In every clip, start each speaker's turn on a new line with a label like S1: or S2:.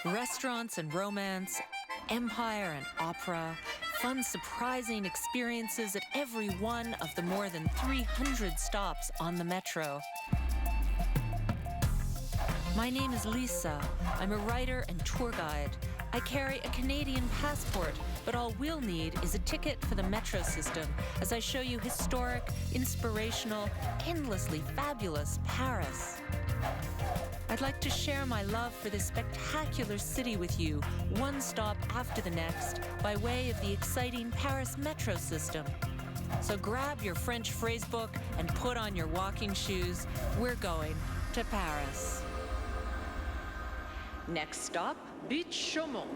S1: Restaurants and romance, empire and opera, fun, surprising experiences at every one of the more than 300 stops on the metro. My name is Lisa. I'm a writer and tour guide. I carry a Canadian passport, but all we'll need is a ticket for the metro system as I show you historic, inspirational, endlessly fabulous Paris. I'd like to share my love for this spectacular city with you, one stop after the next, by way of the exciting Paris metro system. So grab your French phrasebook and put on your walking shoes. We're going to Paris. Next stop, Butte Chaumont.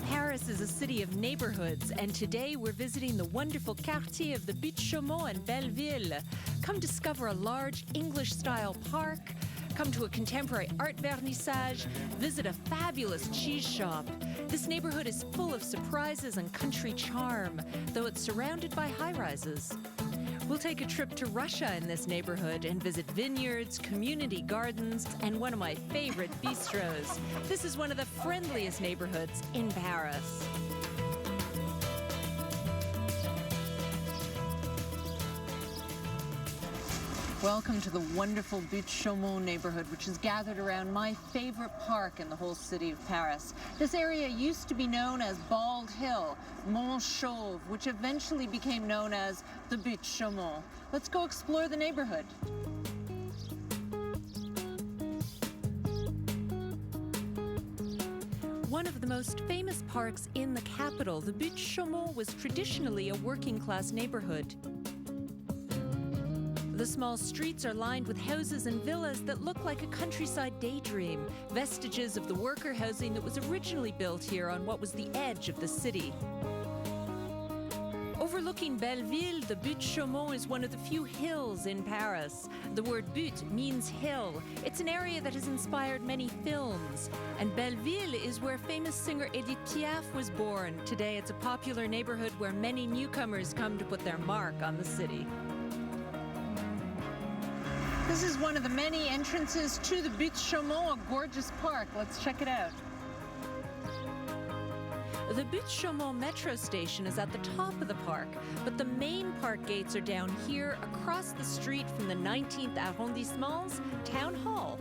S1: Paris is a city of neighborhoods, and today we're visiting the wonderful quartier of the Butte Chaumont and Belleville. Come discover a large English-style park, come to a contemporary art vernissage, visit a fabulous cheese shop. This neighborhood is full of surprises and country charm, though it's surrounded by high-rises. We'll take a trip to Russia in this neighborhood and visit vineyards, community gardens, and one of my favorite bistros. This is one of the friendliest neighborhoods in Paris. Welcome to the wonderful Butte Chaumont neighborhood, which is gathered around my favorite park in the whole city of Paris. This area used to be known as Bald Hill, Mont Chauve, which eventually became known as the Butte Chaumont. Let's go explore the neighborhood. One of the most famous parks in the capital, the Butte Chaumont was traditionally a working-class neighborhood. The small streets are lined with houses and villas that look like a countryside daydream, vestiges of the worker housing that was originally built here on what was the edge of the city. Overlooking Belleville, the Butte Chaumont is one of the few hills in Paris. The word butte means hill. It's an area that has inspired many films. And Belleville is where famous singer Edith Piaf was born. Today it's a popular neighborhood where many newcomers come to put their mark on the city. This is one of the many entrances to the Butte Chaumont, a gorgeous park. Let's check it out. The Butte Chaumont metro station is at the top of the park, but the main park gates are down here across the street from the 19th arrondissement's town hall.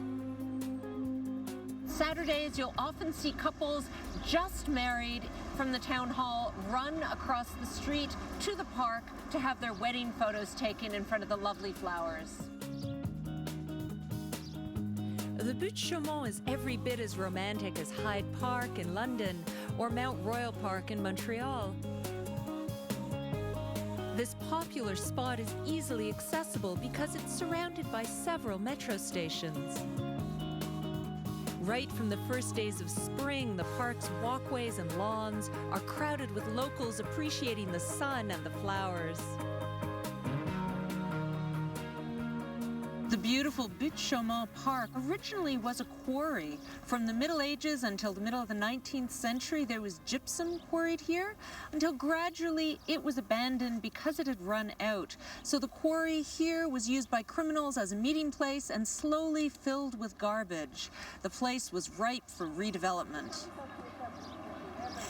S1: Saturdays, you'll often see couples just married from the town hall run across the street to the park to have their wedding photos taken in front of the lovely flowers. The Butte Chaumont is every bit as romantic as Hyde Park in London or Mount Royal Park in Montreal. This popular spot is easily accessible because it's surrounded by several metro stations. Right from the first days of spring, the park's walkways and lawns are crowded with locals appreciating the sun and the flowers. The beautiful Butte Chaumont Park originally was a quarry. From the Middle Ages until the middle of the 19th century, there was gypsum quarried here, until gradually it was abandoned because it had run out. So the quarry here was used by criminals as a meeting place and slowly filled with garbage. The place was ripe for redevelopment.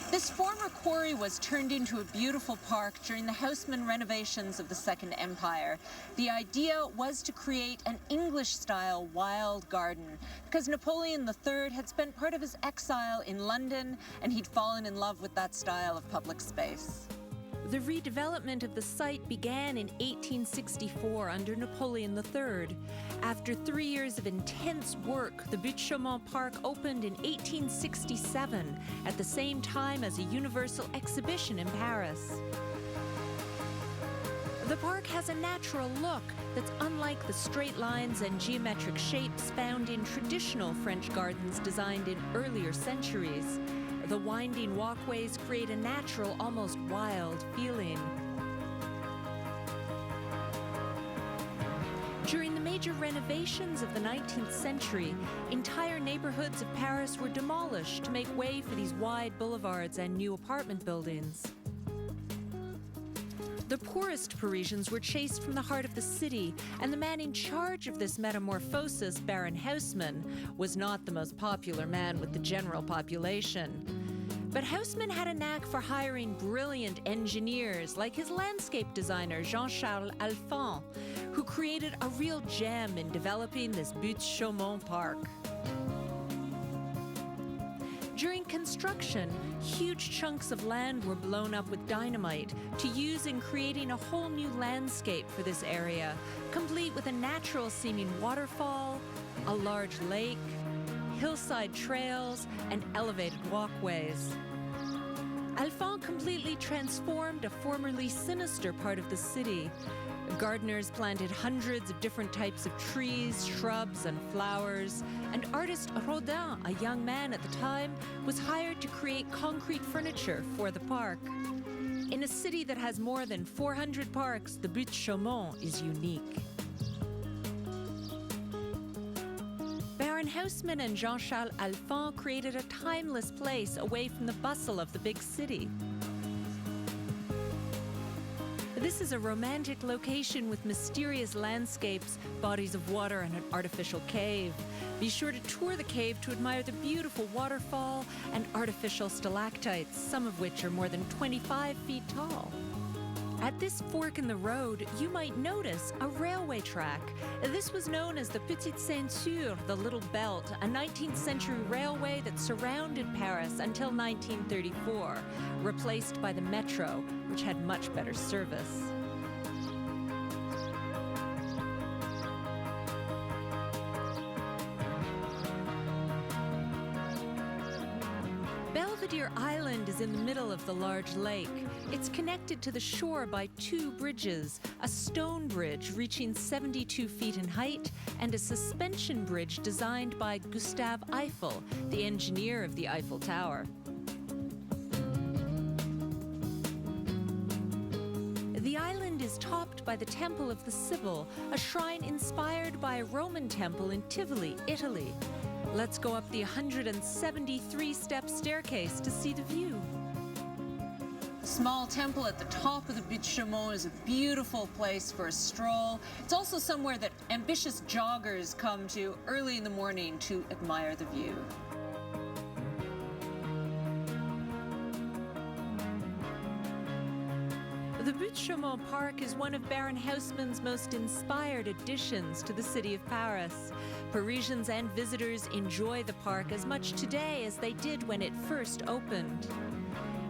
S1: This former quarry was turned into a beautiful park during the Haussmann renovations of the Second Empire. The idea was to create an English-style wild garden because Napoleon III had spent part of his exile in London and he'd fallen in love with that style of public space. The redevelopment of the site began in 1864 under Napoleon III. After 3 years of intense work, the Butte Chaumont Park opened in 1867, at the same time as a universal exhibition in Paris. The park has a natural look that's unlike the straight lines and geometric shapes found in traditional French gardens designed in earlier centuries. The winding walkways create a natural, almost wild feeling. During the major renovations of the 19th century, entire neighborhoods of Paris were demolished to make way for these wide boulevards and new apartment buildings. The The poorest Parisians were chased from the heart of the city, and the man in charge of this metamorphosis, Baron Haussmann, was not the most popular man with the general population. But Haussmann had a knack for hiring brilliant engineers like his landscape designer Jean-Charles Alphand, who created a real gem in developing this Butte Chaumont Park. During construction, huge chunks of land were blown up with dynamite to use in creating a whole new landscape for this area, complete with a natural-seeming waterfall, a large lake, hillside trails, and elevated walkways. Alphand completely transformed a formerly sinister part of the city. Gardeners planted hundreds of different types of trees, shrubs, and flowers, and artist Rodin, a young man at the time, was hired to create concrete furniture for the park. In a city that has more than 400 parks, the Butte Chaumont is unique. Baron Haussmann and Jean-Charles Alphand created a timeless place away from the bustle of the big city. This is a romantic location with mysterious landscapes, bodies of water, and an artificial cave. Be sure to tour the cave to admire the beautiful waterfall and artificial stalactites, some of which are more than 25 feet tall. At this fork in the road, you might notice a railway track. This was known as the Petite Ceinture, the Little Belt, a 19th century railway that surrounded Paris until 1934, replaced by the metro, which had much better service. Belvedere Island is in the middle of the large lake. It's connected to the shore by two bridges, a stone bridge reaching 72 feet in height and a suspension bridge designed by Gustave Eiffel, the engineer of the Eiffel Tower. The island is topped by the Temple of the Sibyl, a shrine inspired by a Roman temple in Tivoli, Italy. Let's go up the 173-step staircase to see the view. The small temple at the top of the Butte Chaumont is a beautiful place for a stroll. It's also somewhere that ambitious joggers come to early in the morning to admire the view. The Butte Chaumont Park is one of Baron Haussmann's most inspired additions to the city of Paris. Parisians and visitors enjoy the park as much today as they did when it first opened.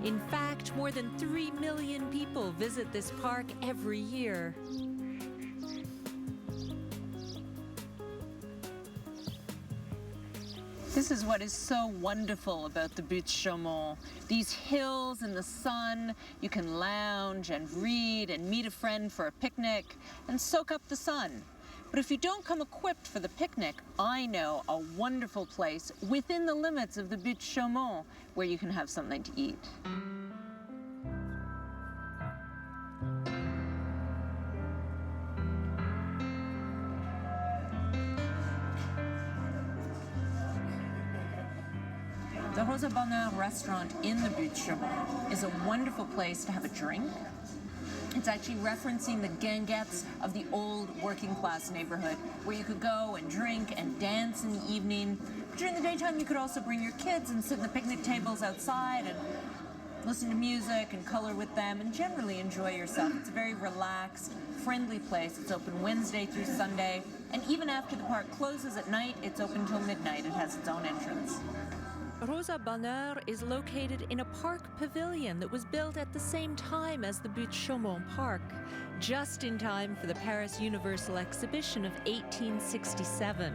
S1: In fact, more than 3 million people visit this park every year. This is what is so wonderful about the Butte Chaumont. These hills in the sun, you can lounge and read and meet a friend for a picnic and soak up the sun. But if you don't come equipped for the picnic, I know a wonderful place within the limits of the Butte Chaumont where you can have something to eat. The Rosa Bonheur restaurant in the Butte Chaumont is a wonderful place to have a drink. It's actually referencing the guinguettes of the old working class neighborhood where you could go and drink and dance in the evening. But during the daytime, you could also bring your kids and sit in the picnic tables outside and listen to music and color with them and generally enjoy yourself. It's a very relaxed, friendly place. It's open Wednesday through Sunday. And even after the park closes at night, it's open till midnight. It has its own entrance. Rosa Bonheur is located in a park pavilion that was built at the same time as the Butte Chaumont Park, just in time for the Paris Universal Exhibition of 1867.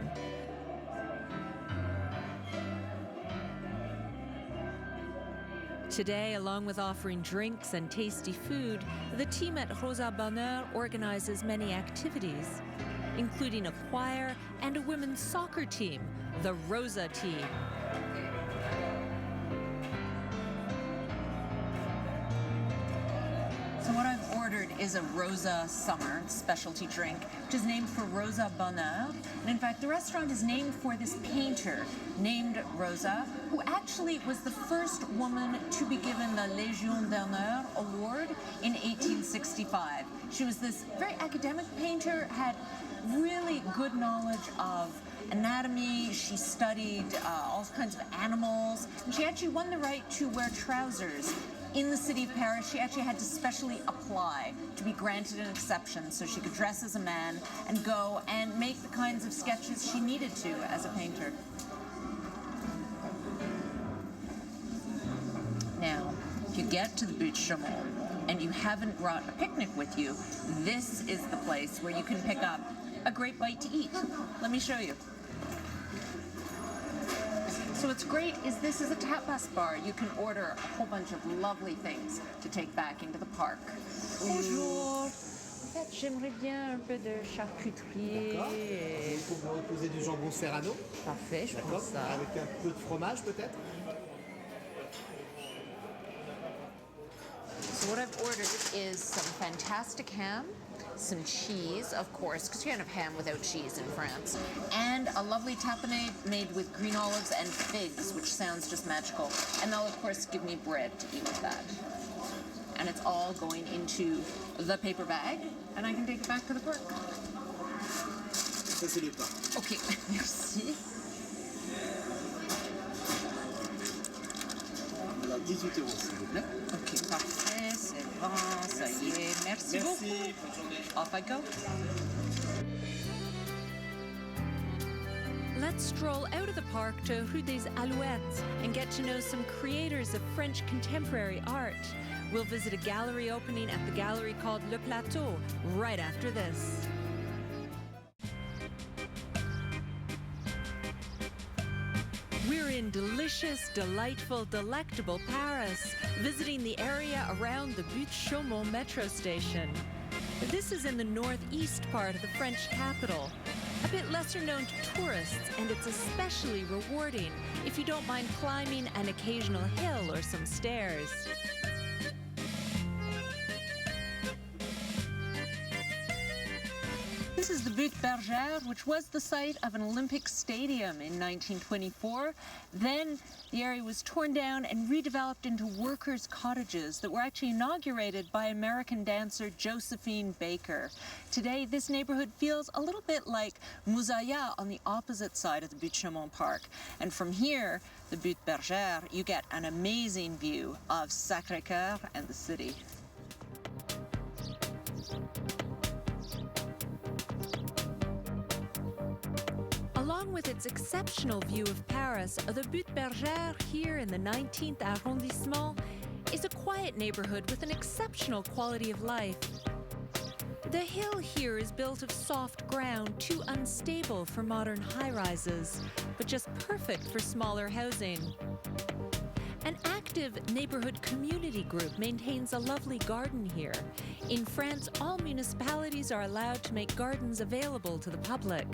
S1: Today, along with offering drinks and tasty food, the team at Rosa Bonheur organizes many activities, including a choir and a women's soccer team, the Rosa team. So what I've ordered is a Rosa Summer specialty drink, which is named for Rosa Bonheur. And in fact, the restaurant is named for this painter named Rosa, who actually was the first woman to be given the Légion d'honneur award in 1865. She was this very academic painter, had really good knowledge of anatomy. She studied all kinds of animals. And she actually won the right to wear trousers in the city of Paris. She actually had to specially apply to be granted an exception so she could dress as a man and go and make the kinds of sketches she needed to as a painter. Now, if you get to the Butte Chaumont and you haven't brought a picnic with you, this is the place where you can pick up a great bite to eat. Let me show you. So what's great is this is a tapas bar. You can order a whole bunch of lovely things to take back into the park.
S2: Bonjour. En fait, j'aimerais bien un peu de charcuterie.
S3: D'accord. Il faut vous reposer du jambon serrano.
S2: Parfait, je prends ça.
S3: Avec un peu de fromage peut-être.
S1: So what I've ordered is some fantastic ham, some cheese, of course, because you can't have ham without cheese in France, and a lovely tapenade made with green olives and figs, which sounds just magical. And they'll, of course, give me bread to eat with that. And it's all going into the paper bag, and I can take it back to the park.
S3: Ça c'est le pain.
S1: Okay, merci.
S3: Alors 18 € s'il vous plaît.
S1: Ok, parfait, c'est bon, ça y est. Merci beaucoup.
S3: Bonne journée.
S1: Off I go.
S4: Let's stroll out of the park to Rue des Alouettes and get to know some creators of French contemporary art. We'll visit a gallery opening at the gallery called Le Plateau right after this. We're in delicious, delightful, delectable Paris, visiting the area around the Butte Chaumont metro station. This is in the northeast part of the French capital, a bit lesser known to tourists, and it's especially rewarding if you don't mind climbing an occasional hill or some stairs.
S1: This is the Butte Bergère, which was the site of an Olympic stadium in 1924. Then the area was torn down and redeveloped into workers' cottages that were actually inaugurated by American dancer Josephine Baker. Today, this neighborhood feels a little bit like Moussaïa on the opposite side of the Butte Chaumont Park. And from here, the Butte Bergère, you get an amazing view of Sacré-Cœur and the city.
S4: Along with its exceptional view of Paris, the Butte Bergère here in the 19th arrondissement is a quiet neighborhood with an exceptional quality of life. The hill here is built of soft ground, too unstable for modern high-rises, but just perfect for smaller housing. An active neighborhood community group maintains a lovely garden here. In France, all municipalities are allowed to make gardens available to the public.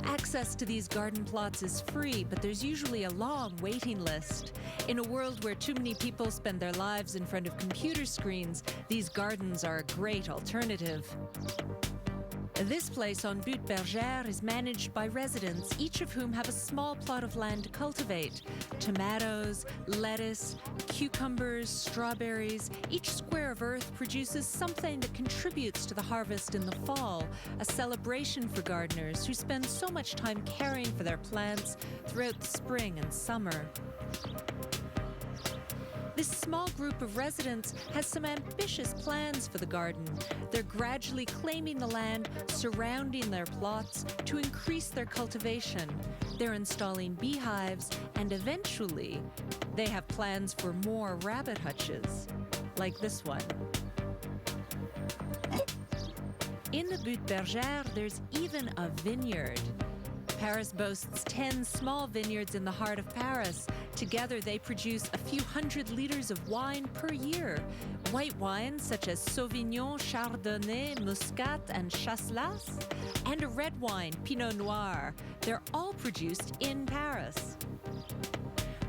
S4: Access to these garden plots is free, but there's usually a long waiting list. In a world where too many people spend their lives in front of computer screens, these gardens are a great alternative. This place on Butte Bergère is managed by residents, each of whom have a small plot of land to cultivate. Tomatoes, lettuce, cucumbers, strawberries. Each square of earth produces something that contributes to the harvest in the fall, a celebration for gardeners who spend so much time caring for their plants throughout the spring and summer. This small group of residents has some ambitious plans for the garden. They're gradually claiming the land surrounding their plots to increase their cultivation. They're installing beehives, and eventually, they have plans for more rabbit hutches, like this one. In the Butte Bergère, there's even a vineyard. Paris boasts 10 small vineyards in the heart of Paris. Together, they produce a few hundred liters of wine per year. White wines such as Sauvignon, Chardonnay, Muscat, and Chasselas, and a red wine, Pinot Noir. They're all produced in Paris.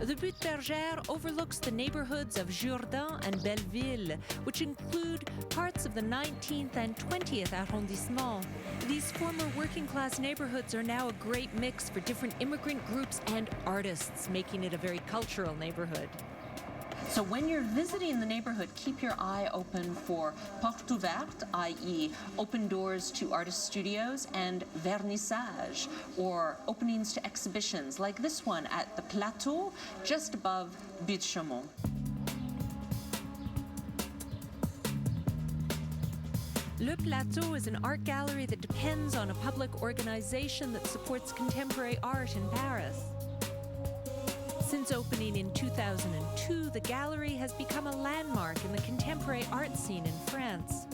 S4: The Butte Bergère overlooks the neighborhoods of Jourdan and Belleville, which include parts of the 19th and 20th arrondissement. These former working-class neighborhoods are now a great mix for different immigrant groups and artists, making it a very cultural neighborhood.
S1: So when you're visiting the neighborhood, keep your eye open for porte ouverte, i.e. open doors to artist studios, and vernissage, or openings to exhibitions, like this one at the Plateau, just above Butte Chaumont.
S4: Le Plateau is an art gallery that depends on a public organization that supports contemporary art in Paris. Since opening in 2002, the gallery has become a landmark in the contemporary art scene in France.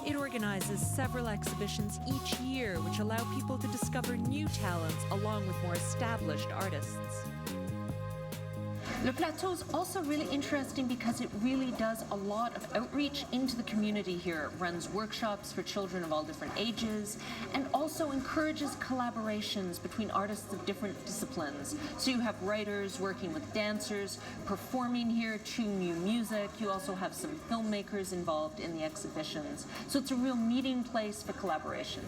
S4: It organizes several exhibitions each year, which allow people to discover new talents along with more established artists.
S1: Le Plateau is also really interesting because it really does a lot of outreach into the community here. It runs workshops for children of all different ages and also encourages collaborations between artists of different disciplines. So you have writers working with dancers, performing here to new music. You also have some filmmakers involved in the exhibitions. So it's a real meeting place for collaboration.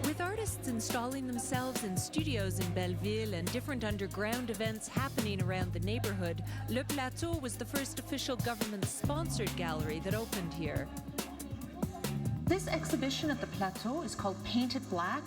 S4: With artists installing themselves in studios in Belleville and different underground events happening around the neighborhood, Le Plateau was the first official government-sponsored gallery that opened here.
S1: This exhibition at the Plateau is called Painted Black.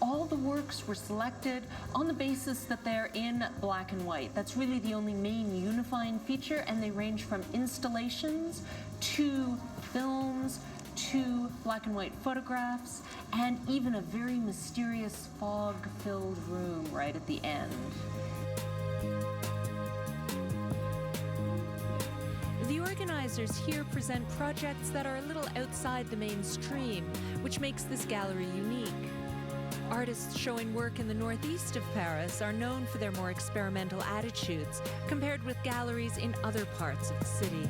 S1: All the works were selected on the basis that they're in black and white. That's really the only main unifying feature, and they range from installations to films to black and white photographs, and even a very mysterious fog-filled room right at the end.
S4: The organizers here present projects that are a little outside the mainstream, which makes this gallery unique. Artists showing work in the northeast of Paris are known for their more experimental attitudes, compared with galleries in other parts of the city.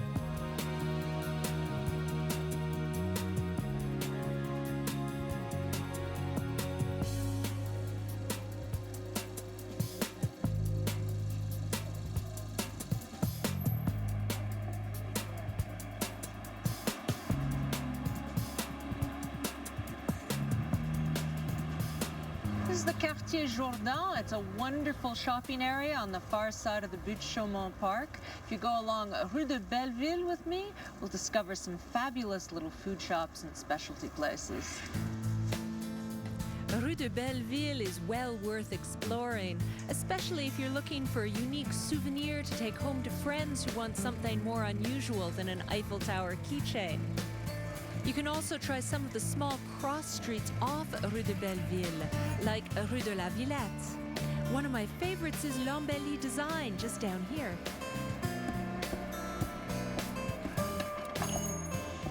S1: This is the Quartier Jourdan. It's a wonderful shopping area on the far side of the Butte Chaumont Park. If you go along Rue de Belleville with me, we'll discover some fabulous little food shops and specialty places.
S4: Rue de Belleville is well worth exploring, especially if you're looking for a unique souvenir to take home to friends who want something more unusual than an Eiffel Tower keychain. You can also try some of the small cross streets off Rue de Belleville, like Rue de la Villette. One of my favorites is L'Embellie Design, just down here.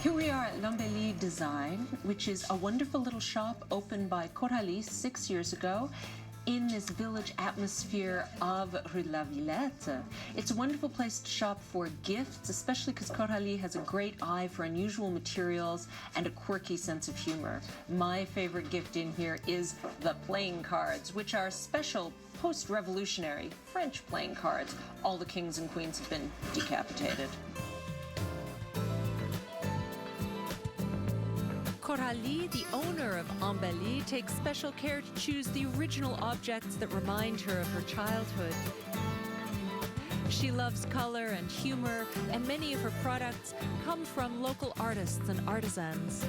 S1: Here we are at L'Embellie Design, which is a wonderful little shop opened by Coralie 6 years ago in this village atmosphere of Rue de la Villette. It's a wonderful place to shop for gifts, especially because Coralie has a great eye for unusual materials and a quirky sense of humor. My favorite gift in here is the playing cards, which are special post-revolutionary French playing cards. All the kings and queens have been decapitated.
S4: Coralie, the owner of Embellie, takes special care to choose the original objects that remind her of her childhood. She loves color and humor, and many of her products come from local artists and artisans.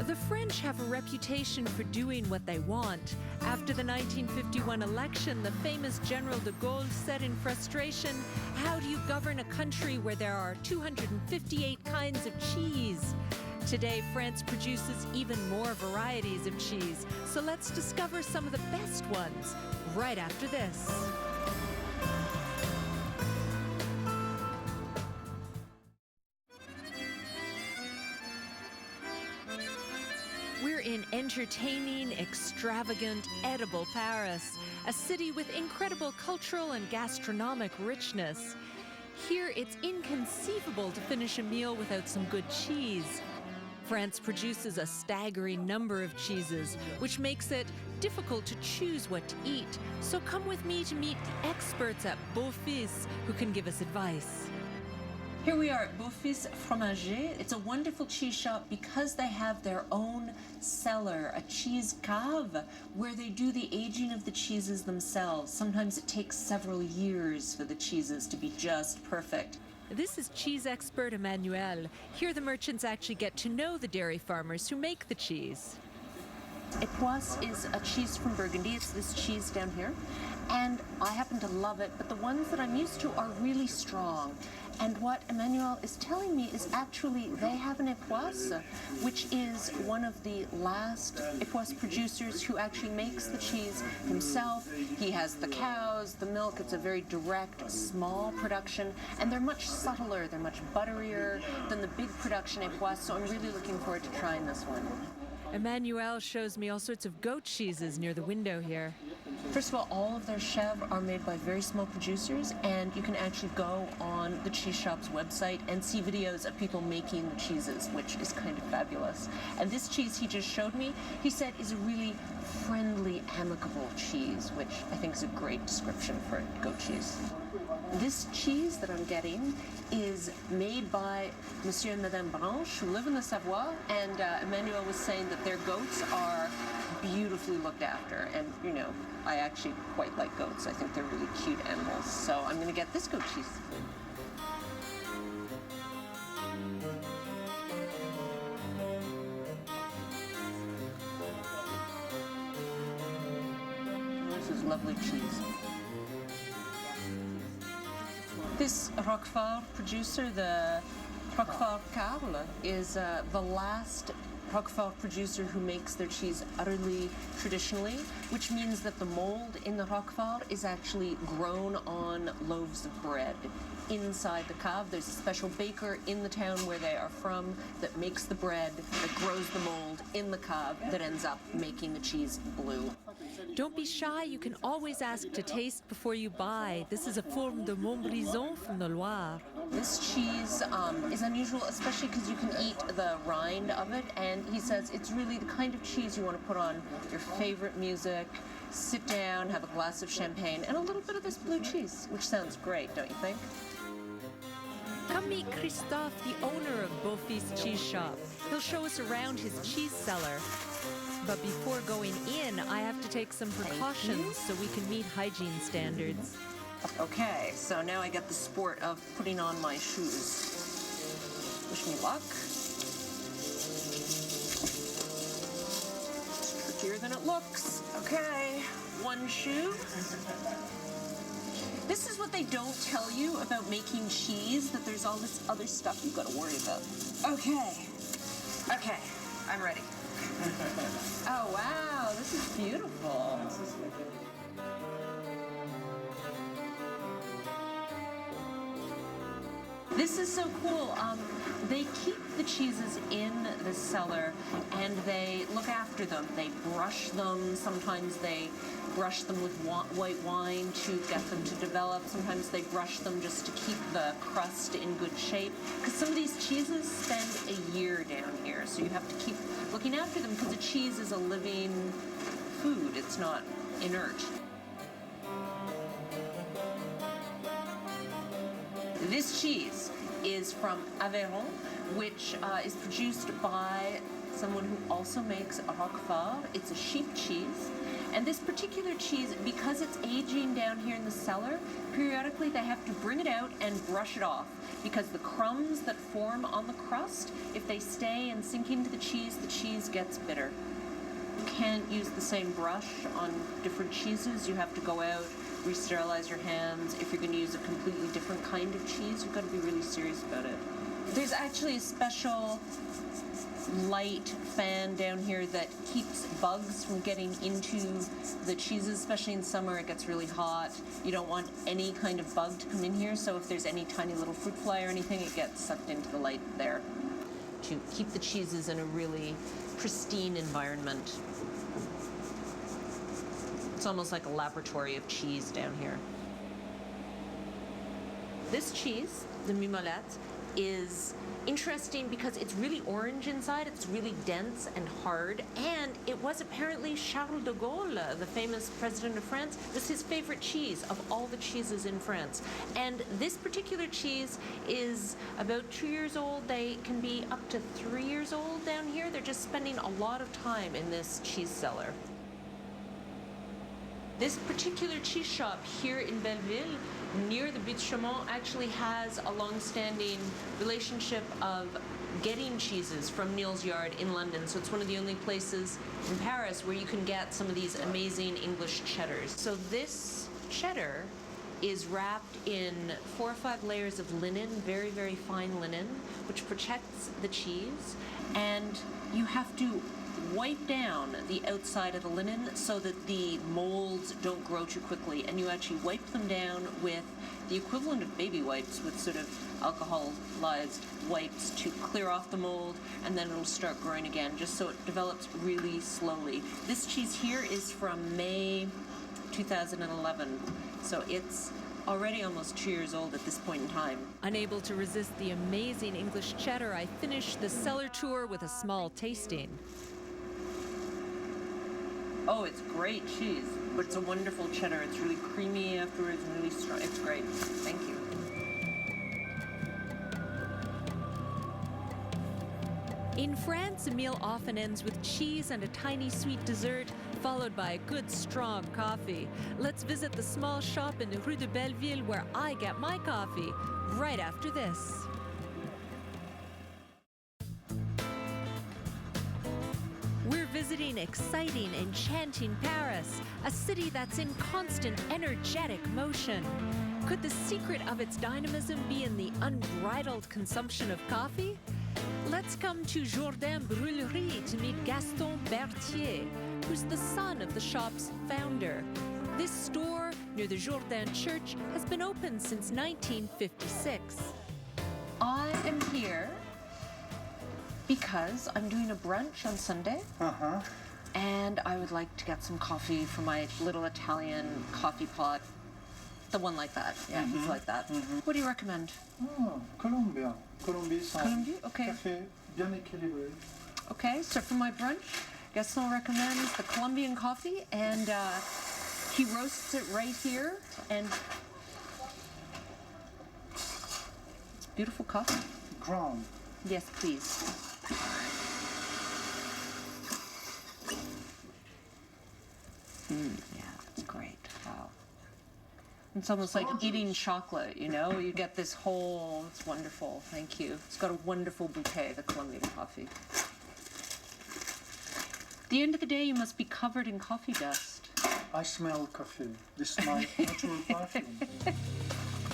S4: The French have a reputation for doing what they want. After the 1951 election, the famous General de Gaulle said in frustration, "How do you govern a country where there are 258 kinds of cheese?" Today, France produces even more varieties of cheese, so let's discover some of the best ones right after this. We're in entertaining, extravagant, edible Paris, a city with incredible cultural and gastronomic richness. Here, it's inconceivable to finish a meal without some good cheese. France produces a staggering number of cheeses, which makes it difficult to choose what to eat. So come with me to meet the experts at Beaufils who can give us advice.
S1: Here we are at Beaufils Fromager. It's a wonderful cheese shop because they have their own cellar, a cheese cave, where they do the aging of the cheeses themselves. Sometimes it takes several years for the cheeses to be just perfect.
S4: This is cheese expert Emmanuel. Here the merchants actually get to know the dairy farmers who make the cheese.
S1: Époisse is a cheese from Burgundy. It's this cheese down here. And I happen to love it, but the ones that I'm used to are really strong. And what Emmanuel is telling me is actually they have an Époisse, which is one of the last Époisse producers who actually makes the cheese himself. He has the cows, the milk. It's a very direct, small production, and they're much subtler, they're much butterier than the big production Époisse, so I'm really looking forward to trying this one.
S4: Emmanuel shows me all sorts of goat cheeses near the window here.
S1: First of all of their chèvres are made by very small producers, and you can actually go on the cheese shop's website and see videos of people making the cheeses, which is kind of fabulous. And this cheese he just showed me, he said is a really friendly, amicable cheese, which I think is a great description for goat cheese. This cheese that I'm getting is made by Monsieur and Madame Branche, who live in the Savoie, and Emmanuel was saying that their goats are beautifully looked after, and you know, I actually quite like goats. I think they're really cute animals, so I'm going to get this goat cheese. This is lovely cheese. This Roquefort producer, the Roquefort Carle, is the last Roquefort producer who makes their cheese utterly traditionally, which means that the mold in the Roquefort is actually grown on loaves of bread inside the cave. There's a special baker in the town where they are from that makes the bread, that grows the mold in the cave, that ends up making the cheese blue.
S4: Don't be shy, you can always ask to taste before you buy. This is a forme de Montbrison from the Loire.
S1: This cheese is unusual, especially because you can eat the rind of it, and he says it's really the kind of cheese you want to put on your favorite music, sit down, have a glass of champagne, and a little bit of this blue cheese, which sounds great, don't you think?
S4: Come meet Christophe, the owner of Beaufils Cheese Shop. He'll show us around his cheese cellar. But before going in, I have to take some precautions so we can meet hygiene standards.
S1: Okay, so now I get the sport of putting on my shoes. Wish me luck. It's trickier than it looks. Okay, one shoe. This is what they don't tell you about making cheese, that there's all this other stuff you've got to worry about. Okay, I'm ready. Oh wow, this is beautiful. This is so cool. They keep the cheeses in the cellar and they look after them. They brush them. Sometimes they brush them with white wine to get them to develop. Sometimes they brush them just to keep the crust in good shape. Because some of these cheeses spend a year down here, so you have to keep looking after them because a cheese is a living food. It's not inert. This cheese is from Aveyron, which is produced by someone who also makes a Roquefort. It's a sheep cheese. And this particular cheese, because it's aging down here in the cellar, periodically they have to bring it out and brush it off, because the crumbs that form on the crust, if they stay and sink into the cheese gets bitter. You can't use the same brush on different cheeses. You have to go out, re-sterilize your hands. If you're going to use a completely different kind of cheese, you've got to be really serious about it. There's actually a special light fan down here that keeps bugs from getting into the cheeses, especially in summer. It gets really hot. You don't want any kind of bug to come in here, so if there's any tiny little fruit fly or anything, it gets sucked into the light there. to keep the cheeses in a really pristine environment. It's almost like a laboratory of cheese down here. This cheese, the mimolette, is interesting because it's really orange inside, it's really dense and hard, and it was apparently Charles de Gaulle, the famous president of France, was his favorite cheese of all the cheeses in France. And this particular cheese is about 2 years old. They can be up to 3 years old down here. They're just spending a lot of time in this cheese cellar. This particular cheese shop here in Belleville, near the Butte Chaumont, actually has a long-standing relationship of getting cheeses from Neal's Yard in London. So it's one of the only places in Paris where you can get some of these amazing English cheddars. So this cheddar is wrapped in 4 or 5 layers of linen, very, very fine linen, which protects the cheese. And you have to wipe down the outside of the linen so that the molds don't grow too quickly, and you actually wipe them down with the equivalent of baby wipes, with sort of alcoholized wipes to clear off the mold, and then it'll start growing again, just so it develops really slowly. This cheese here is from May 2011, so it's already almost 2 years old at this point in time.
S4: Unable to resist the amazing English cheddar, I finished the cellar tour with a small tasting.
S1: Oh, it's great cheese, but it's a wonderful cheddar. It's really creamy afterwards and really strong. It's great. Thank you.
S4: In France, a meal often ends with cheese and a tiny sweet dessert, followed by a good strong coffee. Let's visit the small shop in the Rue de Belleville where I get my coffee right after this. We're visiting exciting, enchanting Paris, a city that's in constant, energetic motion. Could the secret of its dynamism be in the unbridled consumption of coffee? Let's come to Jourdain Brûlerie to meet Gaston Berthier, who's the son of the shop's founder. This store, near the Jourdain Church, has been open since 1956.
S1: I am here because I'm doing a brunch on Sunday, and I would like to get some coffee for my little Italian coffee pot. The one like that. Yeah, it's like that. What do you recommend?
S5: Oh, Colombia. Colombie,
S1: okay.
S5: Café bien équilibré.
S1: Okay, so for my brunch, Gaston recommends the Colombian coffee, and he roasts it right here, and it's beautiful coffee.
S5: Ground.
S1: Yes, please. Yeah, it's great. Wow. It's almost like eating chocolate, you know? You get this whole, it's wonderful. Thank you. It's got a wonderful bouquet, the Colombian coffee. At the end of the day, you must be covered in coffee dust.
S5: I smell coffee. This is my natural perfume.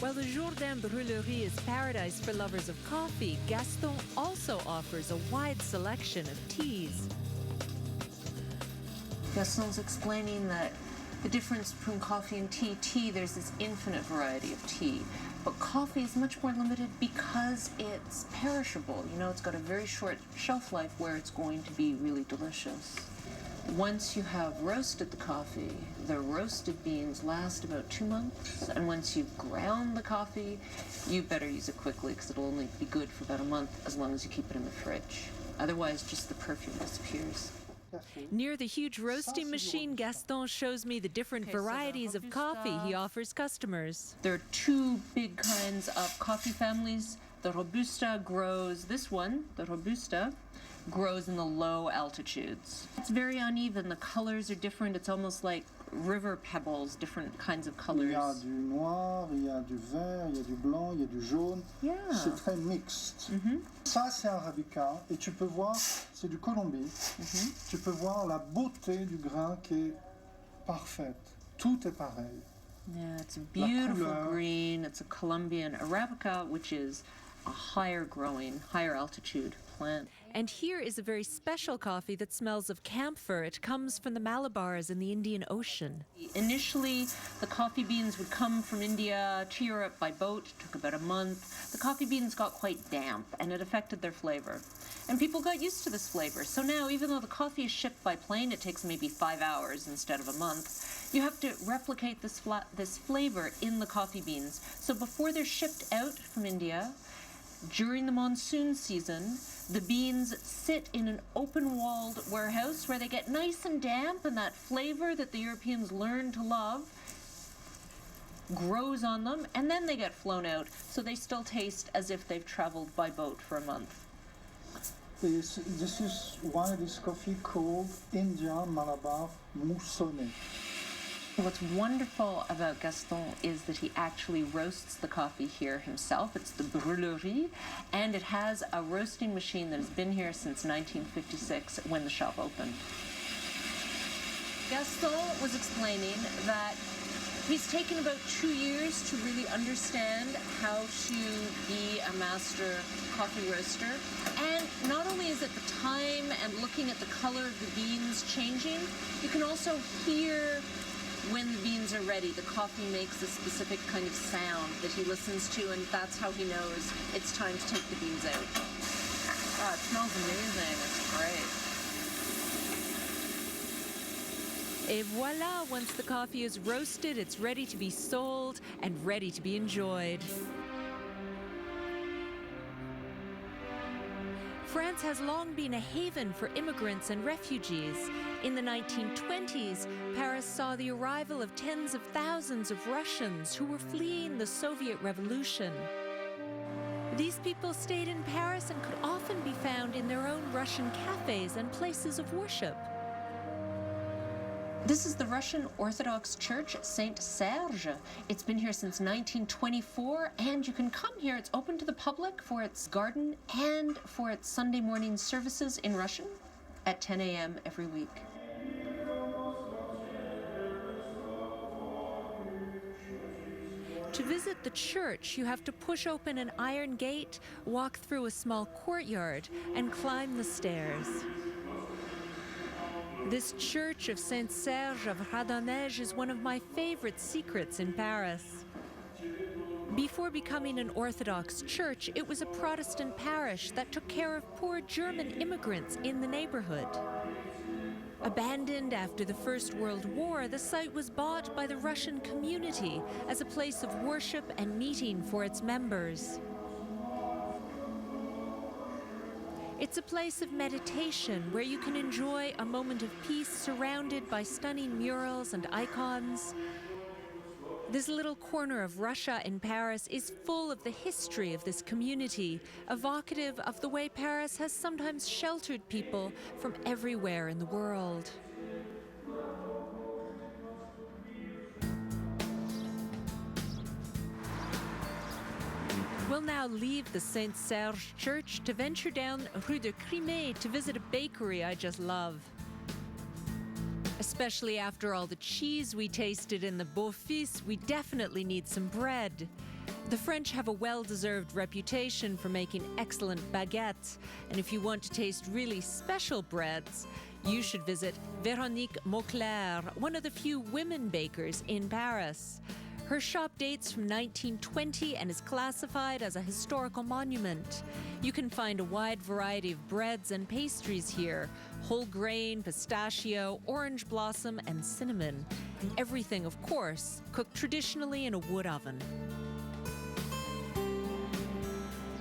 S4: While the Jourdain Brûlerie is paradise for lovers of coffee, Gaston also offers a wide selection of teas.
S1: Gaston's explaining that the difference between coffee and tea, there's this infinite variety of tea. But coffee is much more limited because it's perishable. You know, it's got a very short shelf life where it's going to be really delicious. Once you have roasted the coffee, the roasted beans last about 2 months. And once you've ground the coffee, you better use it quickly because it'll only be good for about a month as long as you keep it in the fridge. Otherwise, just the perfume disappears.
S4: Near the huge roasting machine, Gaston shows me the different varieties of coffee he offers customers.
S1: There are 2 big kinds of coffee families. The Robusta grows, this one, the Robusta, grows in the low altitudes. It's very uneven. The colors are different. It's almost like river pebbles, different kinds of
S5: Il
S1: colors.
S5: y a du noir, il y a du vert, il y a du blanc, il y a du jaune.
S1: Yeah.
S5: C'est très mixte. Ça, c'est Arabica. Et tu peux voir, c'est du Colombie. Tu peux voir la beauté du grain qui est parfaite. Tout est pareil.
S1: Yeah, it's a beautiful
S5: couleur.
S1: green. It's a Colombian Arabica, which is a higher growing, higher altitude plant.
S4: And here is a very special coffee that smells of camphor. It comes from the Malabars in the Indian Ocean.
S1: Initially, the coffee beans would come from India to Europe by boat. It took about a month. The coffee beans got quite damp, and it affected their flavor. And people got used to this flavor. So now, even though the coffee is shipped by plane, it takes maybe 5 hours instead of a month. You have to replicate this flavor in the coffee beans. So before they're shipped out from India, during the monsoon season, the beans sit in an open-walled warehouse where they get nice and damp, and that flavor that the Europeans learned to love grows on them, and then they get flown out, so they still taste as if they've traveled by boat for a month.
S5: This is why this coffee called Indian Malabar Moussonné.
S1: What's wonderful about Gaston is that he actually roasts the coffee here himself. It's the brûlerie, and it has a roasting machine that has been here since 1956 when the shop opened. Gaston was explaining that he's taken about 2 years to really understand how to be a master coffee roaster. And not only is it the time and looking at the color of the beans changing, you can also hear when the beans are ready. The coffee makes a specific kind of sound that he listens to, and that's how he knows it's time to take the beans out. Ah, it smells amazing. It's great.
S4: Et voila, once the coffee is roasted, it's ready to be sold and ready to be enjoyed. France has long been a haven for immigrants and refugees. In the 1920s, Paris saw the arrival of tens of thousands of Russians who were fleeing the Soviet Revolution. These people stayed in Paris and could often be found in their own Russian cafes and places of worship.
S1: This is the Russian Orthodox Church, Saint Serge. It's been here since 1924, and you can come here. It's open to the public for its garden and for its Sunday morning services in Russian at 10 a.m. every week.
S4: To visit the church, you have to push open an iron gate, walk through a small courtyard, and climb the stairs. This church of Saint Serge of Radonneige is one of my favorite secrets in Paris. Before becoming an Orthodox church, it was a Protestant parish that took care of poor German immigrants in the neighborhood. Abandoned after the First World War, the site was bought by the Russian community as a place of worship and meeting for its members. It's a place of meditation where you can enjoy a moment of peace surrounded by stunning murals and icons. This little corner of Russia in Paris is full of the history of this community, evocative of the way Paris has sometimes sheltered people from everywhere in the world. We'll now leave the Saint Serge Church to venture down Rue de Crimée to visit a bakery I just love. Especially after all the cheese we tasted in the Beau-Fils, we definitely need some bread. The French have a well-deserved reputation for making excellent baguettes, and if you want to taste really special breads, you should visit Véronique Mauclair, one of the few women bakers in Paris. Her shop dates from 1920 and is classified as a historical monument. You can find a wide variety of breads and pastries here: whole grain, pistachio, orange blossom, and cinnamon. And everything, of course, cooked traditionally in a wood oven.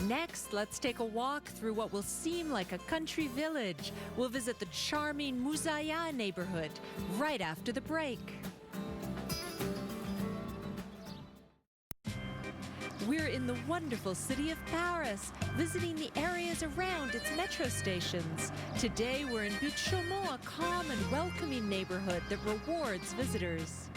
S4: Next, let's take a walk through what will seem like a country village. We'll visit the charming Mouzaya neighborhood right after the break. We're in the wonderful city of Paris, visiting the areas around its metro stations. Today we're in Chaumont, a calm and welcoming neighborhood that rewards visitors.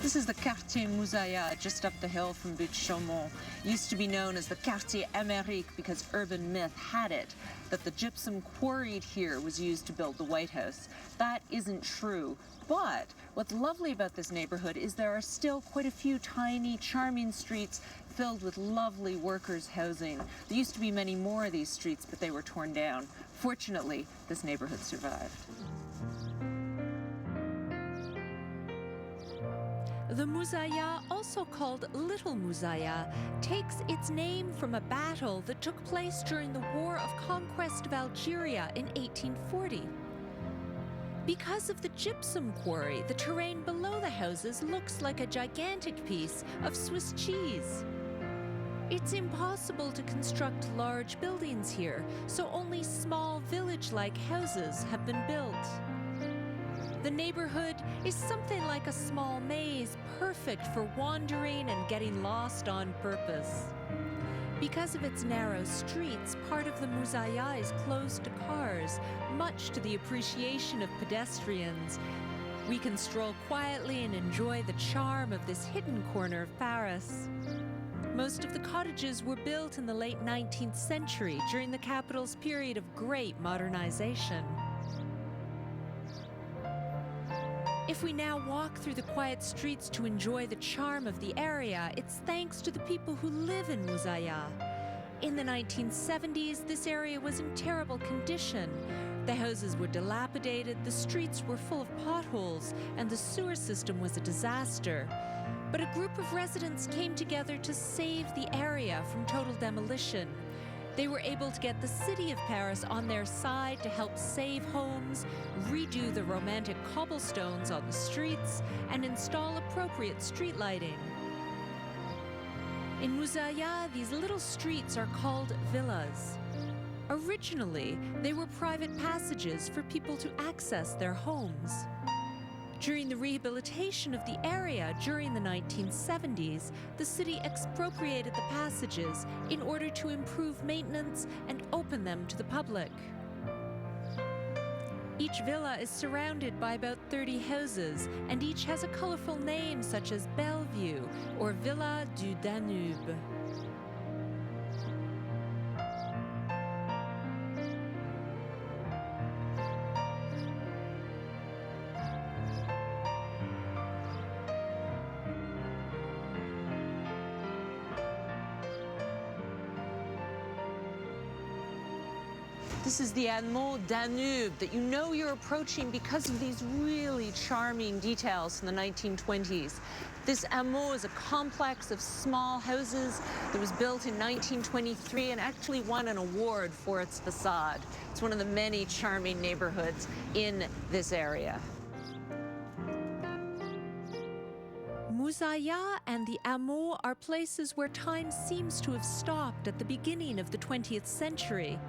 S1: This is the Quartier Moussaïa, just up the hill from Butte Chaumont. Used to be known as the Quartier Amérique because urban myth had it that the gypsum quarried here was used to build the White House. That isn't true. But what's lovely about this neighborhood is there are still quite a few tiny, charming streets filled with lovely workers' housing. There used to be many more of these streets, but they were torn down. Fortunately, this neighborhood survived.
S4: The Moussaïa, also called Little Moussaïa, takes its name from a battle that took place during the War of Conquest of Algeria in 1840. Because of the gypsum quarry, the terrain below the houses looks like a gigantic piece of Swiss cheese. It's impossible to construct large buildings here, so only small village-like houses have been built. The neighborhood is something like a small maze, perfect for wandering and getting lost on purpose. Because of its narrow streets, part of the Moussaïa is closed to cars, much to the appreciation of pedestrians. We can stroll quietly and enjoy the charm of this hidden corner of Paris. Most of the cottages were built in the late 19th century during the capital's period of great modernization. If we now walk through the quiet streets to enjoy the charm of the area, it's thanks to the people who live in Moussaïa. In the 1970s, this area was in terrible condition. The houses were dilapidated, the streets were full of potholes, and the sewer system was a disaster. But a group of residents came together to save the area from total demolition. They were able to get the city of Paris on their side to help save homes, redo the romantic cobblestones on the streets, and install appropriate street lighting. In Moussaïa, these little streets are called villas. Originally, they were private passages for people to access their homes. During the rehabilitation of the area during the 1970s, the city expropriated the passages in order to improve maintenance and open them to the public. Each villa is surrounded by about 30 houses, and each has a colorful name such as Bellevue or Villa du Danube.
S1: This is the Hameau Danube that you know you're approaching because of these really charming details from the 1920s. This hameau is a complex of small houses that was built in 1923 and actually won an award for its facade. It's one of the many charming neighborhoods in this area.
S4: Moussaïa and the hameau are places where time seems to have stopped at the beginning of the 20th century.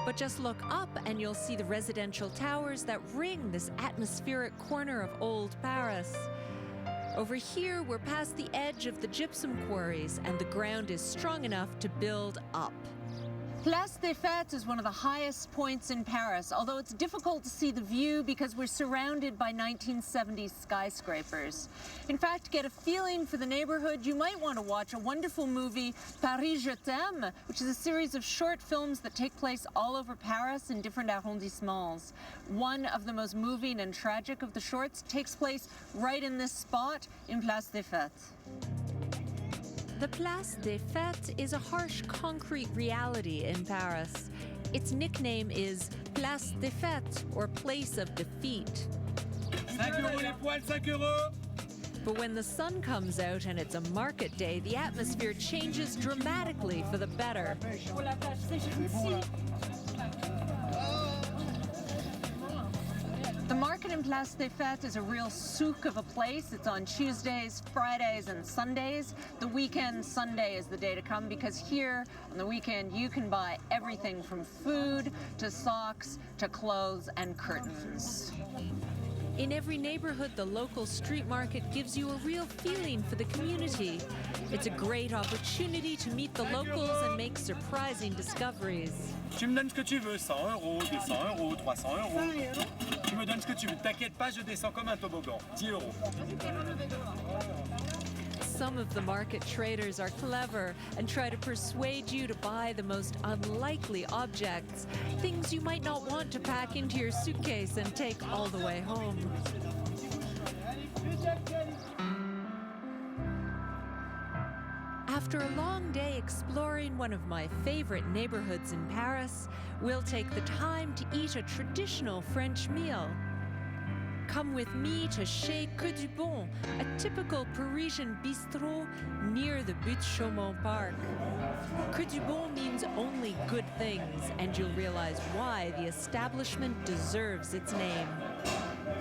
S4: But just look up and you'll see the residential towers that ring this atmospheric corner of old Paris. Over here, we're past the edge of the gypsum quarries, and the ground is strong enough to build up.
S1: Place des Fêtes is one of the highest points in Paris, although it's difficult to see the view because we're surrounded by 1970s skyscrapers. In fact, to get a feeling for the neighborhood, you might want to watch a wonderful movie, Paris Je t'aime, which is a series of short films that take place all over Paris in different arrondissements. One of the most moving and tragic of the shorts takes place right in this spot in Place des Fêtes.
S4: The Place des Fêtes is a harsh concrete reality in Paris. Its nickname is Place des Fêtes, or Place of Defeat.
S3: 5 euros les poils, 5 euros.
S4: But when the sun comes out and it's a market day, the atmosphere changes dramatically for the better.
S1: The market in Place des Fêtes is a real souk of a place. It's on Tuesdays, Fridays, and Sundays. The weekend, Sunday, is the day to come because here on the weekend you can buy everything from food to socks to clothes and curtains.
S4: In every neighborhood, the local street market gives you a real feeling for the community. It's a great opportunity to meet the locals and make surprising discoveries.
S6: Tu me donnes ce que tu veux, 100 euros, 200 euros, 300 euros. Tu me donnes ce que tu veux. T'inquiète pas, je descends comme un toboggan. 10 euros.
S4: some of the market traders are clever and try to persuade you to buy the most unlikely objects, things you might not want to pack into your suitcase and take all the way home. After a long day exploring one of my favorite neighborhoods in Paris, we'll take the time to eat a traditional French meal. Come with me to Chez Que du Bon, a typical Parisian bistro near the Butte Chaumont Park. Que du Bon means only good things, and you'll realize why the establishment deserves its name.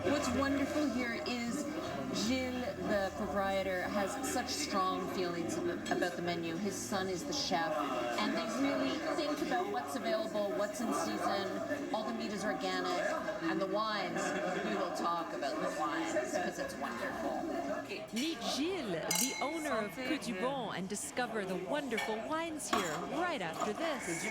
S1: What's wonderful here is Gilles, the proprietor, has such strong feelings about the menu. His son is the chef, and they really think about what's available, what's in season. All the meat is organic, and the wines, we will talk about the wines because it's wonderful.
S4: Meet Gilles, the owner of Que du Bon, and discover the wonderful wines here right after this.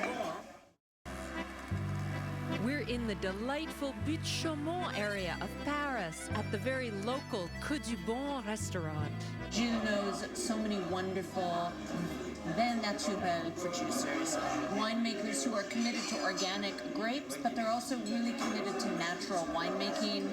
S4: We're in the delightful Butte Chaumont area of Paris at the very local Que du Bon restaurant.
S1: Gilles knows so many wonderful vin naturel producers, winemakers who are committed to organic grapes, but they're also really committed to natural winemaking,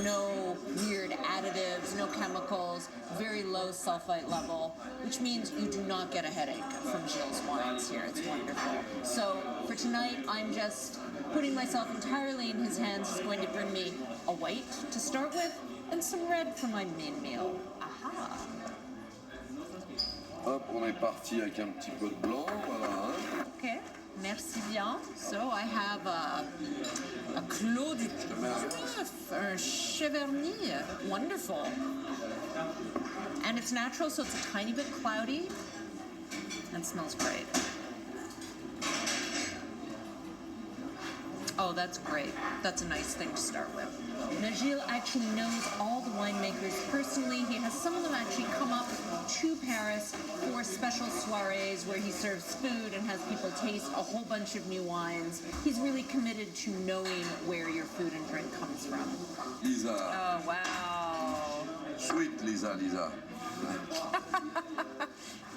S1: no weird additives, no chemicals, very low sulfite level, which means you do not get a headache from Gilles' wines here. It's wonderful. So for tonight, I'm just putting myself entirely in his hands. He's going to bring me a white to start with and some red for my main meal. Aha!
S7: Hop, on est parti avec un petit peu de blanc, voilà.
S1: Okay, merci bien. So I have a Clos du Neuf, a Cheverny, wonderful. And it's natural, so it's a tiny bit cloudy and smells great. Oh, that's great. That's a nice thing to start with. Now, Gilles actually knows all the winemakers personally. He has some of them actually come up to Paris for special soirees where he serves food and has people taste a whole bunch of new wines. He's really committed to knowing where your food and drink comes from.
S7: Lisa.
S1: Oh, wow.
S7: Sweet Lisa.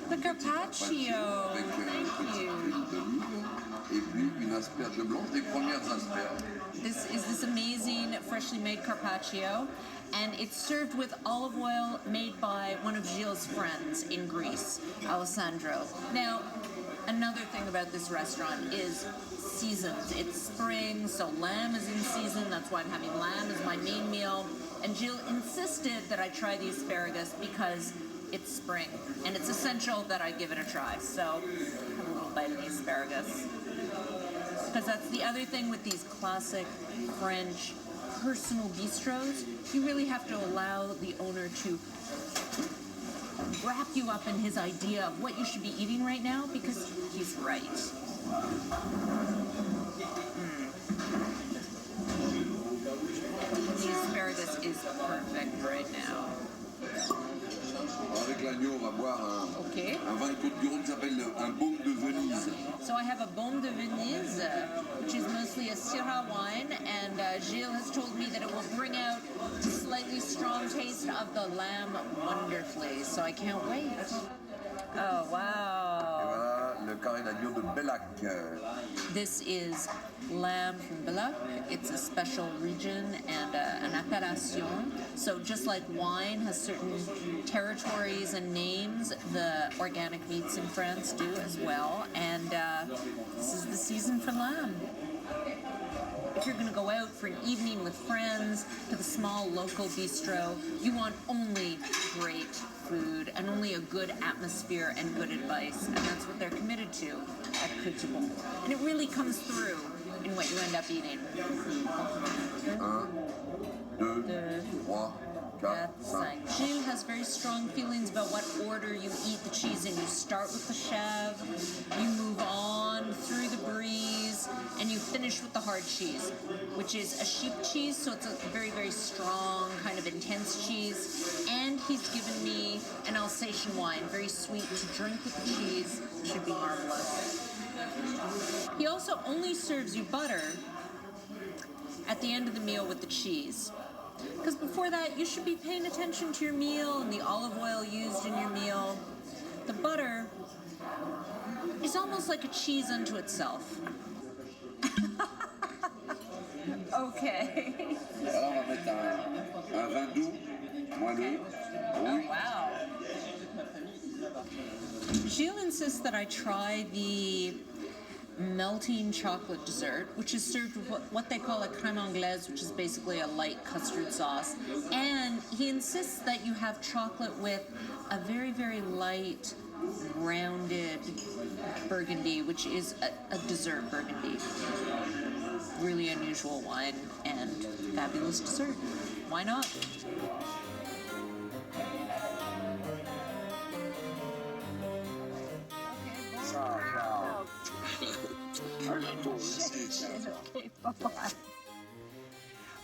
S1: The carpaccio. Thank you.
S7: Et puis une asperge blanche, des premières asperges.
S1: This is this amazing freshly made carpaccio, and it's served with olive oil made by one of Gilles' friends in Greece, Alessandro. Now, another thing about this restaurant is seasons. It's spring, so lamb is in season. That's why I'm having lamb as my main meal. And Gilles insisted that I try the asparagus because it's spring, and it's essential that I give it a try. So, have a little bite of the asparagus. Because that's the other thing with these classic French personal bistros. You really have to allow the owner to wrap you up in his idea of what you should be eating right now, because he's right. The asparagus is perfect right now.
S7: Avec l'agneau, on va boire un vin de Côte-du-Rhône qui s'appelle un baume de Venise.
S1: So I have a Baume de Venise, which is mostly a Syrah wine, and Gilles has told me that it will bring out a slightly strong taste of the lamb wonderfully, so I can't wait. Oh, wow.
S7: Et voilà le carré d'agneau de Bellac.
S1: This is lamb from Bellac. It's a special region and an appellation. So just like wine has certain territories and names, the organic meats in France do as well. And this is the season for lamb. If you're going to go out for an evening with friends to the small local bistro, you want only great food and only a good atmosphere and good advice, and that's what they're committed to at Que du Bon. And it really comes through in what you end up eating.
S7: 1, 2, 3, 4, 5.
S1: Gilles has very strong feelings about what order you eat the cheese in. You start with the chèvre, you move on through the brie, and you finish with the hard cheese, which is a sheep cheese, so it's a very, very strong, kind of intense cheese. And he's given me an Alsatian wine, very sweet to drink with the cheese. Should be marvelous. He also only serves you butter at the end of the meal with the cheese. Because before that, you should be paying attention to your meal and the olive oil used in your meal. The butter is almost like a cheese unto itself. Okay.
S7: Voilà, on va mettre un vin doux, moelleux.
S1: Oh, wow. Gilles insists that I try the melting chocolate dessert, which is served with what they call a crème anglaise, which is basically a light custard sauce. And he insists that you have chocolate with a very, very light rounded burgundy, which is a dessert burgundy. Really unusual wine and fabulous dessert. Why not? Okay, bye-bye.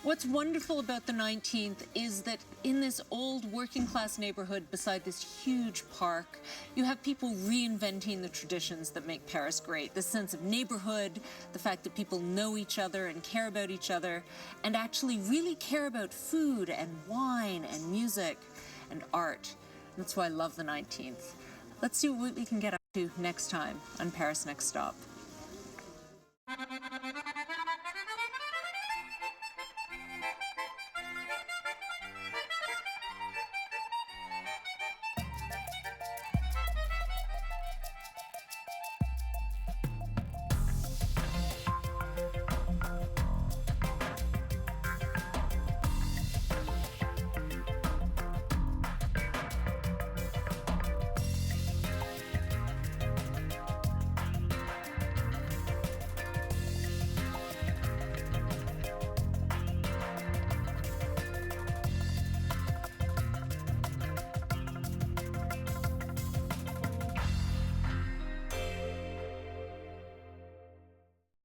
S1: What's wonderful about the 19th is that in this old working-class neighborhood beside this huge park, you have people reinventing the traditions that make Paris great. The sense of neighborhood, the fact that people know each other and care about each other, and actually really care about food and wine and music and art. That's why I love the 19th. Let's see what we can get up to next time on Paris Next Stop.